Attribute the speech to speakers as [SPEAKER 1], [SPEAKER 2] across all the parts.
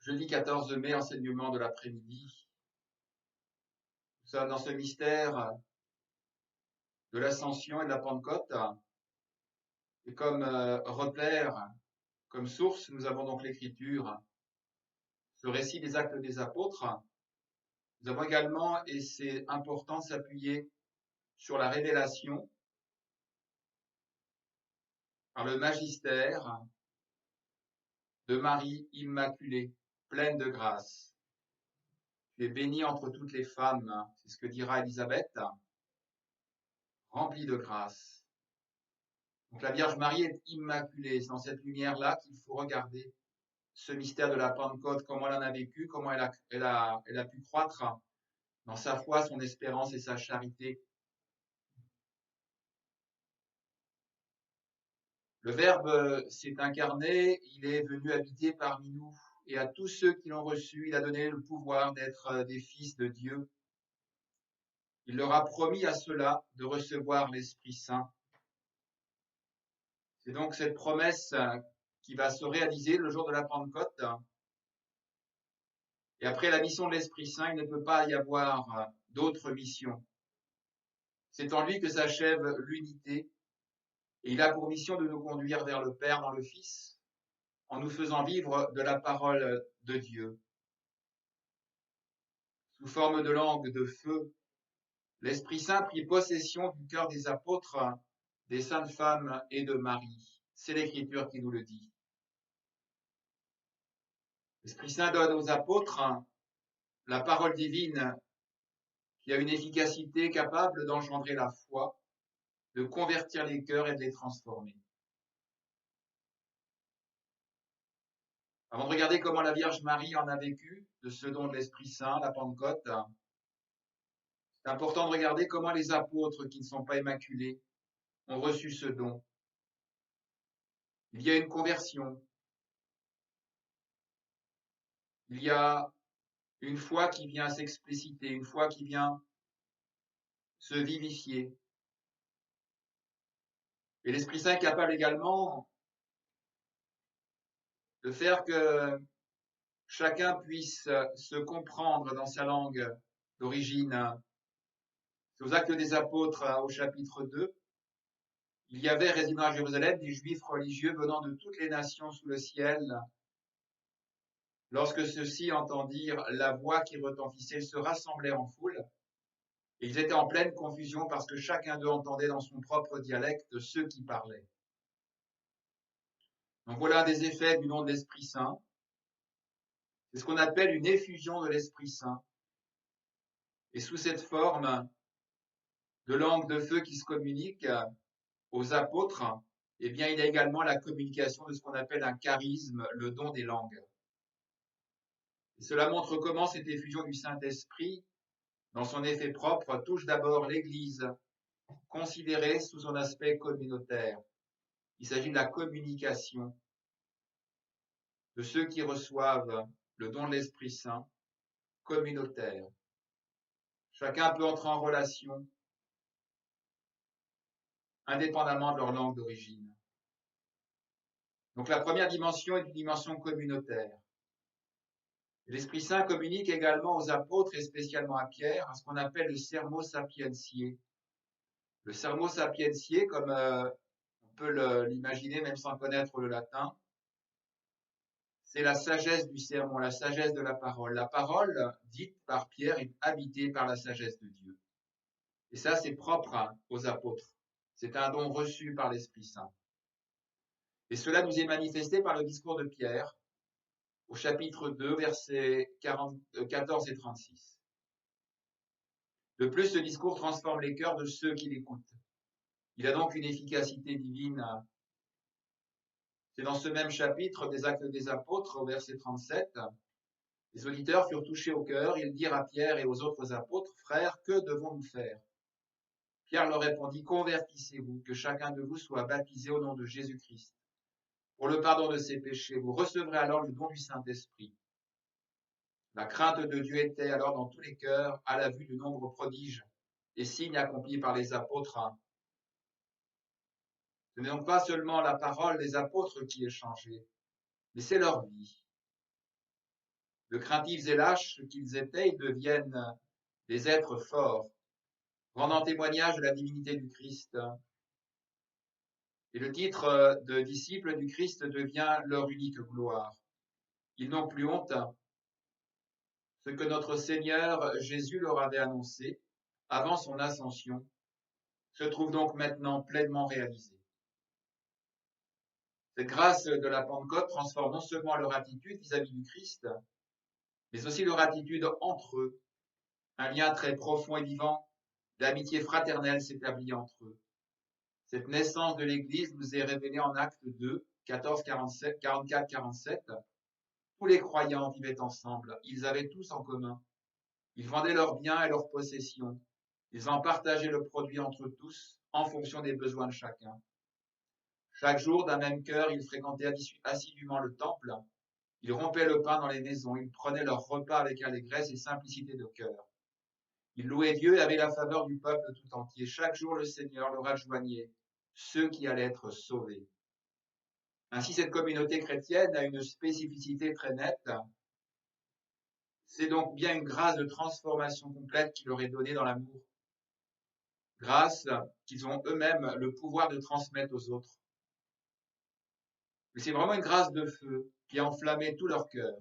[SPEAKER 1] Jeudi 14 mai, enseignement de l'après-midi. Nous sommes dans ce mystère de l'Ascension et de la Pentecôte. Et comme repère, comme source, nous avons donc l'Écriture, ce récit des Actes des Apôtres. Nous avons également, et c'est important, s'appuyer sur la révélation par le magistère de Marie Immaculée, pleine de grâce. Tu es bénie entre toutes les femmes, c'est ce que dira Élisabeth, remplie de grâce. Donc la Vierge Marie est immaculée. C'est dans cette lumière-là qu'il faut regarder ce mystère de la Pentecôte, comment elle en a vécu, comment elle a pu croître dans sa foi, son espérance et sa charité. Le Verbe s'est incarné, il est venu habiter parmi nous, et à tous ceux qui l'ont reçu, il a donné le pouvoir d'être des fils de Dieu. Il leur a promis à ceux-là de recevoir l'Esprit Saint. C'est donc cette promesse qui va se réaliser le jour de la Pentecôte. Et après la mission de l'Esprit Saint, il ne peut pas y avoir d'autre mission. C'est en lui que s'achève l'unité. Et il a pour mission de nous conduire vers le Père dans le Fils, en nous faisant vivre de la parole de Dieu. Sous forme de langue de feu, l'Esprit Saint prit possession du cœur des apôtres, des saintes femmes et de Marie. C'est l'Écriture qui nous le dit. L'Esprit Saint donne aux apôtres la parole divine qui a une efficacité capable d'engendrer la foi, de convertir les cœurs et de les transformer. Avant de regarder comment la Vierge Marie en a vécu, de ce don de l'Esprit Saint, la Pentecôte, c'est important de regarder comment les apôtres qui ne sont pas immaculés ont reçu ce don. Il y a une conversion. Il y a une foi qui vient s'expliciter, une foi qui vient se vivifier. Et l'Esprit Saint est capable également de faire que chacun puisse se comprendre dans sa langue d'origine. C'est aux Actes des Apôtres, au chapitre 2. Il y avait résidant à Jérusalem des Juifs religieux venant de toutes les nations sous le ciel. Lorsque ceux-ci entendirent la voix qui retentissait, ils se rassemblèrent en foule. Et ils étaient en pleine confusion parce que chacun d'eux entendait dans son propre dialecte ceux qui parlaient. Donc voilà un des effets du don de l'Esprit Saint. C'est ce qu'on appelle une effusion de l'Esprit Saint. Et sous cette forme de langue de feu qui se communique aux apôtres, eh bien, il y a également la communication de ce qu'on appelle un charisme, le don des langues. Et cela montre comment cette effusion du Saint-Esprit, dans son effet propre, touche d'abord l'Église, considérée sous son aspect communautaire. Il s'agit de la communication de ceux qui reçoivent le don de l'Esprit Saint, communautaire. Chacun peut entrer en relation indépendamment de leur langue d'origine. Donc la première dimension est une dimension communautaire. L'Esprit Saint communique également aux apôtres et spécialement à Pierre, à ce qu'on appelle le sermo sapientiae. Le sermo sapientiae, comme on peut l'imaginer même sans connaître le latin, c'est la sagesse du sermon, la sagesse de la parole. La parole dite par Pierre est habitée par la sagesse de Dieu. Et ça, c'est propre aux apôtres. C'est un don reçu par l'Esprit Saint. Et cela nous est manifesté par le discours de Pierre, au chapitre 2, versets 14 et 36. De plus, ce discours transforme les cœurs de ceux qui l'écoutent. Il a donc une efficacité divine. C'est dans ce même chapitre des Actes des Apôtres, au verset 37, les auditeurs furent touchés au cœur, ils dirent à Pierre et aux autres apôtres, frères, que devons-nous faire? Pierre leur répondit, convertissez-vous, que chacun de vous soit baptisé au nom de Jésus-Christ. Pour le pardon de ses péchés, vous recevrez alors le don du Saint-Esprit. La crainte de Dieu était alors dans tous les cœurs à la vue du nombre prodige et signes accomplis par les apôtres. Ce n'est donc pas seulement la parole des apôtres qui est changée, mais c'est leur vie. De craintifs et lâches qu'ils étaient, ils deviennent des êtres forts, rendant témoignage de la divinité du Christ. Et le titre de disciple du Christ devient leur unique gloire. Ils n'ont plus honte. Ce que notre Seigneur Jésus leur avait annoncé avant son ascension se trouve donc maintenant pleinement réalisé. Cette grâce de la Pentecôte transforme non seulement leur attitude vis-à-vis du Christ, mais aussi leur attitude entre eux. Un lien très profond et vivant d'amitié fraternelle s'établit entre eux. Cette naissance de l'Église nous est révélée en Actes 2, 14, 47, 44, 47. Tous les croyants vivaient ensemble. Ils avaient tous en commun. Ils vendaient leurs biens et leurs possessions. Ils en partageaient le produit entre tous en fonction des besoins de chacun. Chaque jour, d'un même cœur, ils fréquentaient assidûment le temple. Ils rompaient le pain dans les maisons. Ils prenaient leur repas avec allégresse et simplicité de cœur. Ils louaient Dieu et avaient la faveur du peuple tout entier. Chaque jour, le Seigneur leur adjoignait ceux qui allaient être sauvés. Ainsi, cette communauté chrétienne a une spécificité très nette. C'est donc bien une grâce de transformation complète qui leur est donnée dans l'amour. Grâce qu'ils ont eux-mêmes le pouvoir de transmettre aux autres. Mais c'est vraiment une grâce de feu qui a enflammé tout leur cœur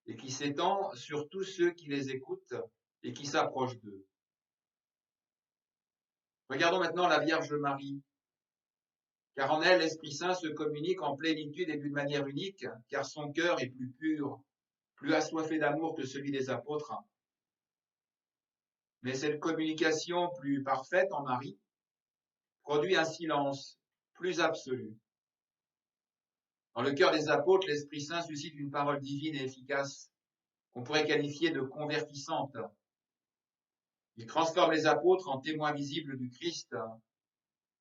[SPEAKER 1] et qui s'étend sur tous ceux qui les écoutent et qui s'approchent d'eux. Regardons maintenant la Vierge Marie, car en elle, l'Esprit Saint se communique en plénitude et d'une manière unique, car son cœur est plus pur, plus assoiffé d'amour que celui des apôtres. Mais cette communication plus parfaite en Marie produit un silence plus absolu. Dans le cœur des apôtres, l'Esprit Saint suscite une parole divine et efficace qu'on pourrait qualifier de convertissante. Il transforme les apôtres en témoins visibles du Christ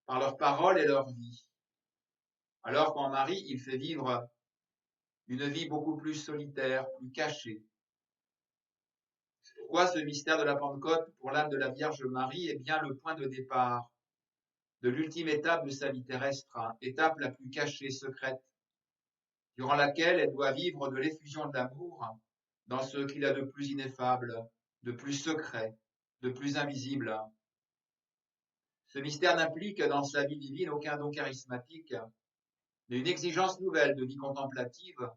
[SPEAKER 1] par leur parole et leur vie. Alors qu'en Marie, il fait vivre une vie beaucoup plus solitaire, plus cachée. C'est pourquoi ce mystère de la Pentecôte pour l'âme de la Vierge Marie est bien le point de départ de l'ultime étape de sa vie terrestre, étape la plus cachée, secrète, durant laquelle elle doit vivre de l'effusion de l'amour dans ce qu'il a de plus ineffable, de plus secret, de plus invisible. Ce mystère n'implique dans sa vie divine aucun don charismatique, mais une exigence nouvelle de vie contemplative,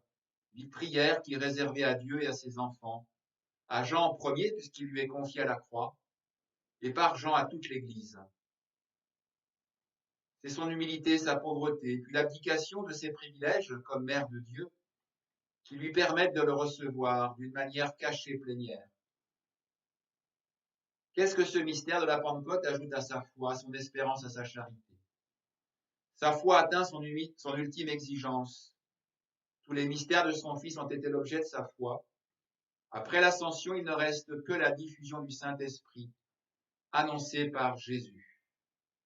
[SPEAKER 1] vie de prière qui est réservée à Dieu et à ses enfants, à Jean en premier, puisqu'il lui est confié à la croix, et par Jean à toute l'Église. C'est son humilité, sa pauvreté, puis l'abdication de ses privilèges comme mère de Dieu, qui lui permettent de le recevoir d'une manière cachée, plénière. Qu'est-ce que ce mystère de la Pentecôte ajoute à sa foi, à son espérance, à sa charité? Sa foi atteint son ultime exigence. Tous les mystères de son Fils ont été l'objet de sa foi. Après l'ascension, il ne reste que la diffusion du Saint-Esprit, annoncée par Jésus.